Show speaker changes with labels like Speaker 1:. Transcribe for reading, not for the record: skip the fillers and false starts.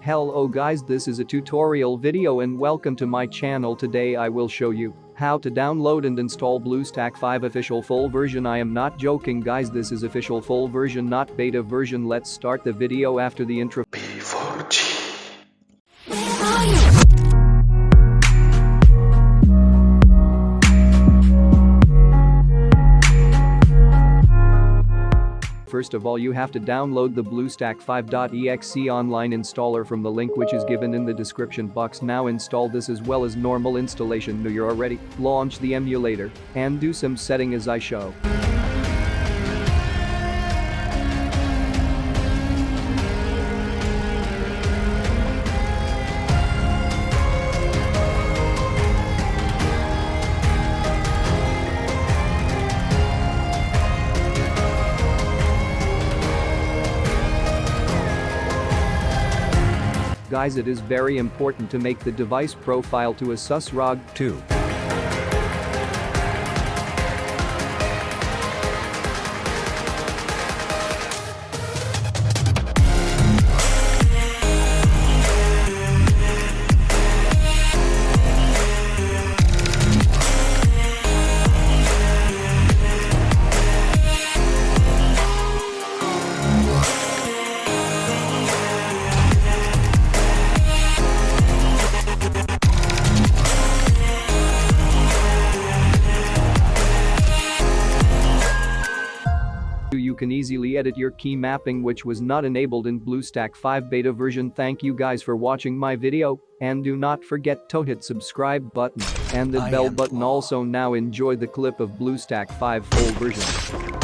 Speaker 1: Hello guys, this is a tutorial video and welcome to my channel. Today I will show you how to download and install BlueStack 5 official full version. I am not joking guys, this is official full version, not beta version. Let's start the video after the intro.
Speaker 2: B4G.
Speaker 1: First of all, you have to download the BlueStack 5.exe online installer from the link which is given in the description box. Now install this as well as normal installation. Now you're ready, launch the emulator and do some setting as I show. Guys, it is very important to make the device profile to a SUSROG2. You can easily edit your key mapping which was not enabled in BlueStack 5 beta version. Thank you guys for watching my video and do not forget to hit subscribe button and the bell button also. Now enjoy the clip of BlueStack 5 full version.